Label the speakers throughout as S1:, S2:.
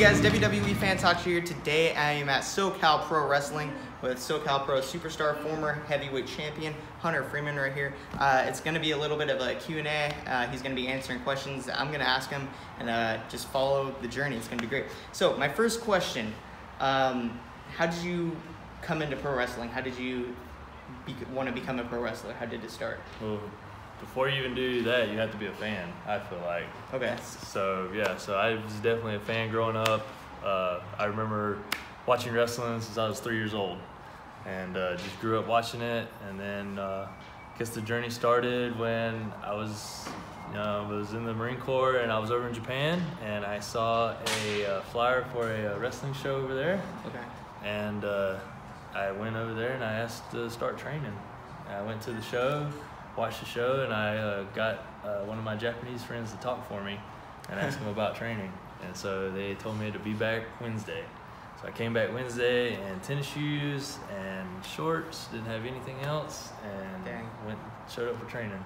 S1: guys, WWE Fan Talkshow here. Today I am at SoCal Pro Wrestling with SoCal Pro superstar, former heavyweight champion, Hunter Freeman right here. It's going to be a little bit of a Q&A. He's going to be answering questions that I'm going to ask him, and just follow the journey. It's going to be great. So my first question, how did you come into pro wrestling? How did you want to become a pro wrestler? How did it start?
S2: Well, before you even do that, you have to be a fan, I feel like.
S1: Okay.
S2: So, yeah, so I was definitely a fan growing up. I remember watching wrestling since I was 3 years old, and just grew up watching it. And then I guess the journey started when I was in the Marine Corps, and I was over in Japan, and I saw a flyer for a wrestling show over there.
S1: Okay.
S2: And I went over there and I asked to start training. I went to the show, watched the show, and I got one of my Japanese friends to talk for me and ask him about training. And so they told me to be back Wednesday. So I came back Wednesday in tennis shoes and shorts, didn't have anything else, and showed up for training.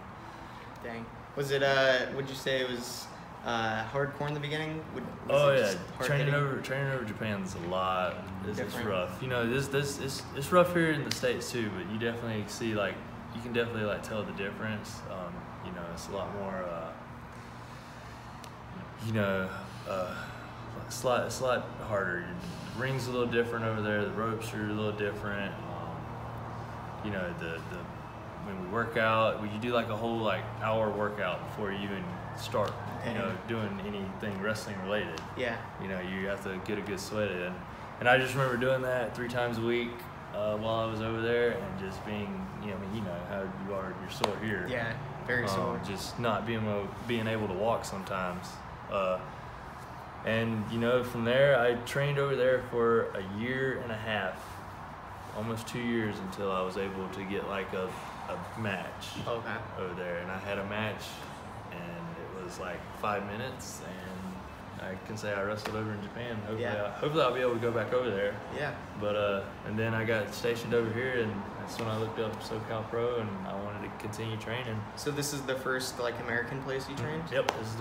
S1: Dang. Was it, would you say it was hardcore in the beginning?
S2: Training over Japan's a lot. It's rough. You know, it's rough here in the States too, but you definitely see, like, you can definitely like tell the difference. You know, it's a lot more. It's a lot harder. The ring's a little different over there. The ropes are a little different. You know, when we work out, you do like a whole like hour workout before you even start. You know, doing anything wrestling related. Yeah. You know, you have to get a good sweat in. And I just remember doing that 3 times a week while I was over there, and just being, you know how you are, you're sore here.
S1: Yeah, very sore.
S2: Just not being able to walk sometimes. And, you know, from there, I trained over there for a year and a half, almost 2 years, until I was able to get like a match over there. And I had a match, and it was like 5 minutes, and I can say I wrestled over in Japan. Hopefully I'll be able to go back over there. Yeah. But and then I got stationed over here, and that's when I looked up SoCal Pro, and I wanted to continue training. So
S1: this is the first like American place you trained?
S2: Yep. This is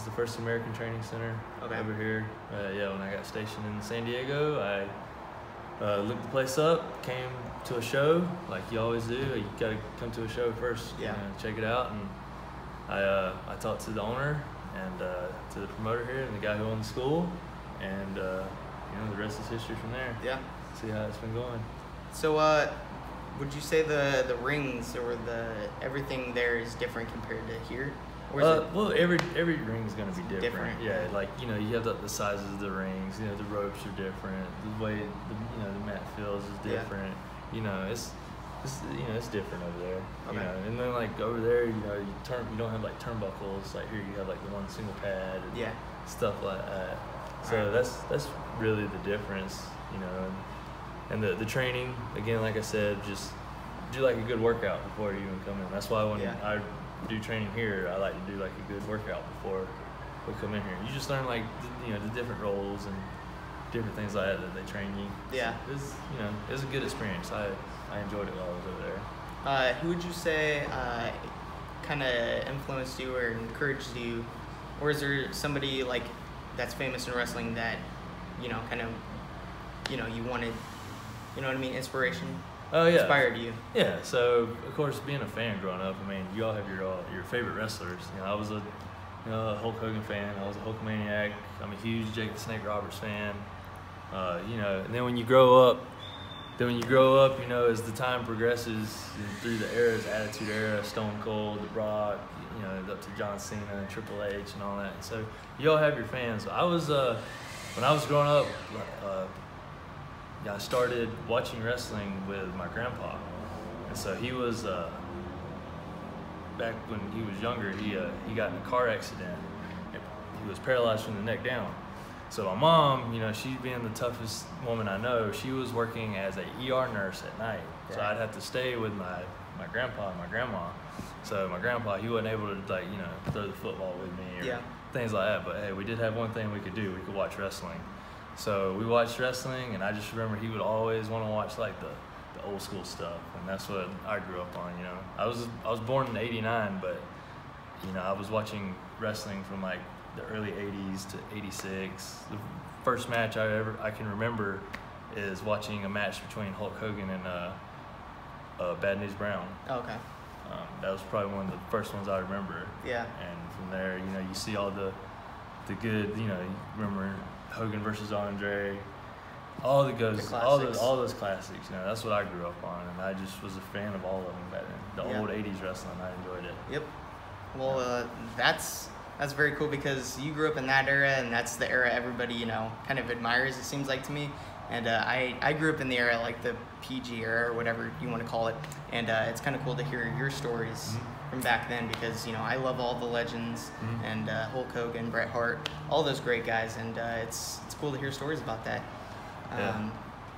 S2: the first American training center over here. Yeah. When I got stationed in San Diego, I looked the place up, came to a show like you always do. You gotta come to a show first. Yeah. Check it out, and I talked to the owner and to the promoter here and the guy who owned the school, and you know, the rest is history from there. Yeah. See how it's been going.
S1: So would you say the rings or everything there is different compared to here? Or is
S2: well, every ring is going to be different. Yeah, like, you know, you have the sizes of the rings. You know, the ropes are different. The way the mat feels is different. Yeah. You know, it's different over there. Okay. You know, and then like over there, you know, you don't have like turnbuckles. Like here, you have like the one single pad. And stuff like that. So that's really the difference. You know, and the training, again, like I said, just do like a good workout before you even come in. That's why when I do training here, I like to do like a good workout before we come in here. You just learn like the different roles and different things like that they train you. Yeah. It's a good experience. I enjoyed it while I was over there.
S1: Who would you say kind of influenced you or encouraged you, or is there somebody like that's famous in wrestling that kind of you wanted, you know what I mean, inspiration?
S2: Oh yeah.
S1: Inspired you?
S2: Yeah. So of course, being a fan growing up, I mean, you all have your favorite wrestlers. You know, I was a Hulk Hogan fan. I was a Hulkamaniac. I'm a huge Jake the Snake Roberts fan. You know, and then when you grow up, you know, as the time progresses through the eras, Attitude Era, Stone Cold, The Rock, you know, up to John Cena, Triple H, and all that. So you all have your fans. So I was, when I was growing up, I started watching wrestling with my grandpa. And so he was, back when he was younger, he got in a car accident. He was paralyzed from the neck down. So my mom, you know, she being the toughest woman I know, she was working as a ER nurse at night. So I'd have to stay with my grandpa and my grandma. So my grandpa, he wasn't able to, like, you know, throw the football with me or things like that. But hey, we did have one thing we could do. We could watch wrestling. So we watched wrestling, and I just remember he would always want to watch like the old school stuff, and that's what I grew up on. You know, I was born in '89, but you know, I was watching wrestling from like the early '80s to '86. The first match I can remember is watching a match between Hulk Hogan and Bad News Brown.
S1: Oh, okay.
S2: That was probably one of the first ones I remember.
S1: Yeah.
S2: And from there, you know, you see all the good, you know, you remember Hogan versus Andre, all the all those classics. You know, that's what I grew up on, and I just was a fan of all of them back then. The old '80s wrestling, I enjoyed it.
S1: Yep. Well, that's very cool because you grew up in that era, and that's the era everybody, you know, kind of admires. It seems like to me. And I grew up in the era, like the PG era or whatever you want to call it. And it's kind of cool to hear your stories from back then because, you know, I love all the legends and Hulk Hogan, Bret Hart, all those great guys. And it's cool to hear stories about that.
S2: Yeah.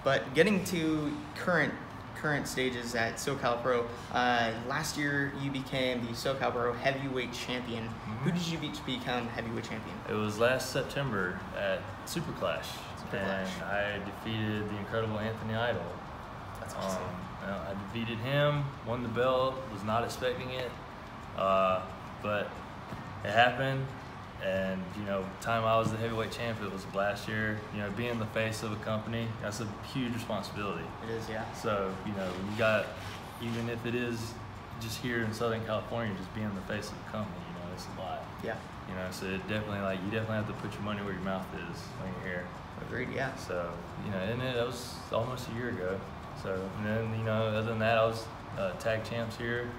S1: But getting to current stages at SoCal Pro, last year you became the SoCal Pro heavyweight champion. Who did you beat to become heavyweight champion?
S2: It was last September at Super Clash. And I defeated the incredible Anthony Idol.
S1: That's awesome.
S2: I defeated him, won the belt, was not expecting it, but it happened. And, you know, time I was the heavyweight champion, it was last year. You know, being the face of a company, that's a huge responsibility.
S1: It is, yeah.
S2: So, you know, you got, even if it is just here in Southern California, just being the face of the company, you know, it's a lot.
S1: Yeah.
S2: You know, so it definitely, like, you definitely have to put your money where your mouth is when you're here.
S1: Agreed, yeah.
S2: So, you know, and that was almost a year ago. So, and then, you know, other than that, I was tag champs here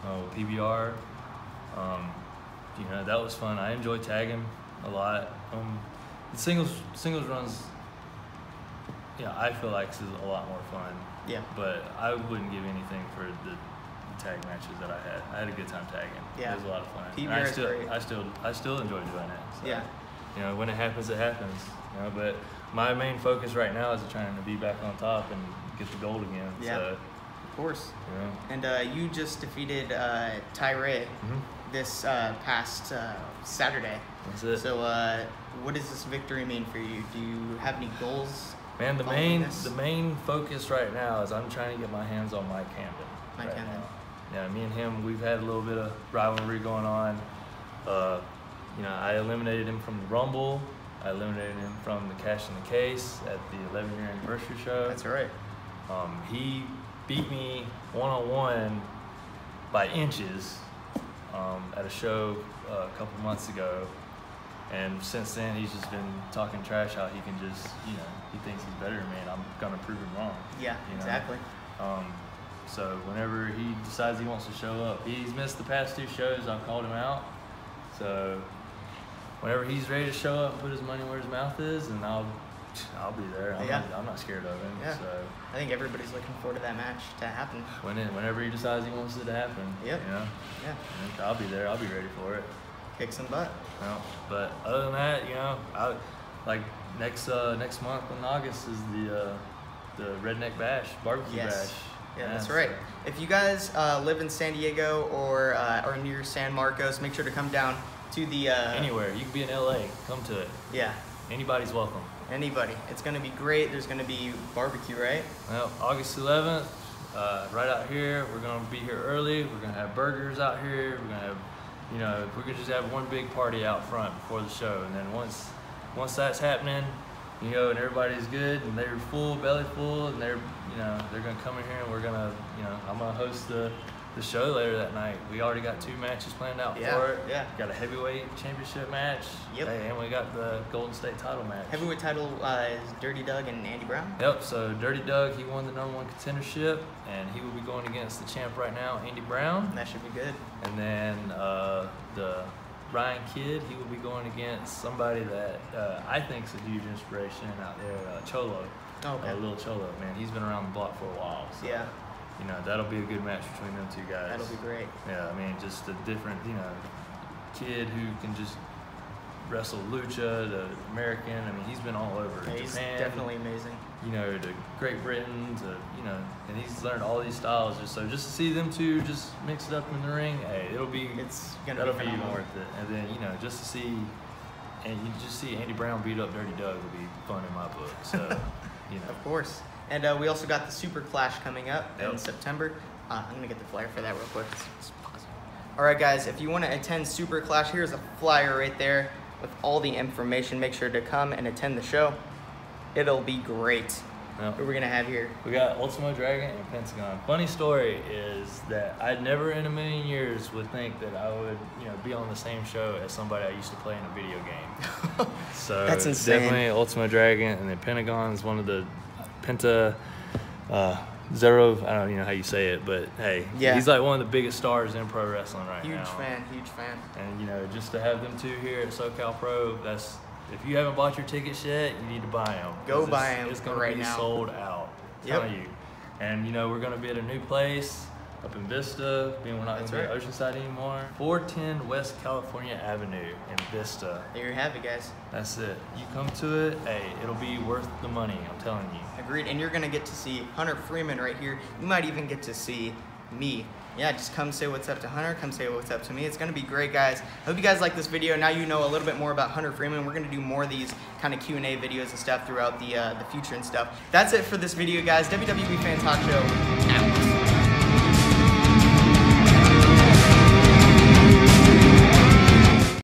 S2: with PBR. You know, that was fun. I enjoy tagging a lot. The singles runs, yeah, I feel like is a lot more fun.
S1: Yeah.
S2: But I wouldn't give anything for the tag matches that I had. I had a good time tagging.
S1: Yeah.
S2: It was a lot of fun.
S1: PBR is great.
S2: I still enjoy doing it. So,
S1: yeah.
S2: You know, when it happens, it happens. You know, but my main focus right now is trying to be back on top and get the gold again.
S1: Yeah.
S2: So,
S1: of course.
S2: You know.
S1: And you just defeated Tyree this past Saturday.
S2: That's it.
S1: So what does this victory mean for you? Do you have any goals?
S2: Man, the main focus right now is I'm trying to get my hands on Mike Camden.
S1: Mike Camden.
S2: Yeah, me and him, we've had a little bit of rivalry going on. You know, I eliminated him from the Rumble. I eliminated him from the Cash in the Case at the 11-year anniversary show.
S1: That's right.
S2: He beat me one-on-one by inches at a show a couple months ago. And since then, he's just been talking trash how he can just, you know, he thinks he's better than me, and I'm going to prove him wrong.
S1: Yeah,
S2: you know?
S1: exactly.
S2: So whenever he decides he wants to show up, he's missed the past 2 shows, I've called him out. So whenever he's ready to show up and put his money where his mouth is, and I'll be there. I'm not scared of him.
S1: Yeah.
S2: So
S1: I think everybody's looking forward to that match to happen.
S2: Whenever he decides he wants it to happen.
S1: Yep.
S2: You know?
S1: Yeah.
S2: I'll be there. I'll be ready for it.
S1: Kick some butt.
S2: Well, but other than that, you know, next month in August is the Redneck Bash, barbecue bash.
S1: Yeah, that's right. If you guys live in San Diego or near San Marcos, make sure to come down to the
S2: anywhere. You can be in LA, come to it.
S1: Yeah.
S2: Anybody's welcome.
S1: Anybody. It's gonna be great. There's gonna be barbecue, right?
S2: Well, August 11th, right out here. We're gonna be here early. We're gonna have burgers out here. We're gonna have, you know, we're gonna just have one big party out front before the show, and then once that's happening, you know, and everybody's good and they're full, belly full, and they're gonna come in here and we're gonna, you know, I'm gonna host the show later that night. We already got 2 matches planned out for it.
S1: Yeah.
S2: Got a heavyweight championship match.
S1: Yep.
S2: And we got the Golden State title match.
S1: Heavyweight title is Dirty Doug and Andy Brown.
S2: Yep. So Dirty Doug, he won the #1 contendership, and he will be going against the champ right now, Andy Brown.
S1: That should be good.
S2: And then the Ryan Kidd, he will be going against somebody that I think is a huge inspiration out there, Cholo.
S1: Okay.
S2: Little Cholo, man. He's been around the block for a while. So,
S1: Yeah.
S2: You know, that'll be a good match between them 2 guys.
S1: That'll be great.
S2: Yeah, I mean, just a different, you know, kid who can just wrestle lucha, the American. I mean, he's been all over.
S1: Yeah, he's
S2: Japan,
S1: definitely amazing.
S2: You know, to Great Britain, to, you know, and he's learned all these styles. Just to see them 2 just mix it up in the ring, hey, that'll be even worth it. And then, you know, just to see, and you just see Andy Brown beat up Dirty Doug will be fun in my book. So, you know.
S1: Of course. And we also got the Super Clash coming up in
S2: Yep.
S1: September. I'm going to get the flyer for that real quick. Just pause. All right, guys, if you want to attend Super Clash, here's a flyer right there. with all the information. Make sure to come and attend the show. It'll be great.
S2: Yep.
S1: Who we're gonna have here?
S2: We got Ultimo Dragon and Pentagon. Funny story is that I never in a million years would think that I would, be on the same show as somebody I used to play in a video game. So
S1: that's insane.
S2: Definitely Ultimo Dragon, and then Pentagon is one of the Zero. I don't know how you say it, but hey, he's like one of the biggest stars in pro wrestling right now.
S1: Huge fan.
S2: And just to have them two here at SoCal Pro, that's. If you haven't bought your tickets yet, you need to buy them.
S1: Go buy them.
S2: It's going to be sold out. I'm telling you. And we're going to be at a new place up in Vista. We're not going to be at Oceanside anymore. 410 West California Avenue in Vista.
S1: There you have it, guys.
S2: That's it. You come to it, hey, it'll be worth the money. I'm telling you.
S1: Agreed. And you're going to get to see Hunter Freeman right here. You might even get to see me. Yeah, just come say what's up to Hunter, come say what's up to me. It's going to be great, guys. I hope you guys like this video. Now you know a little bit more about Hunter Freeman. We're going to do more of these kind of Q&A videos and stuff throughout the future and stuff. That's it for this video, guys. WWE Fan Talk Show out.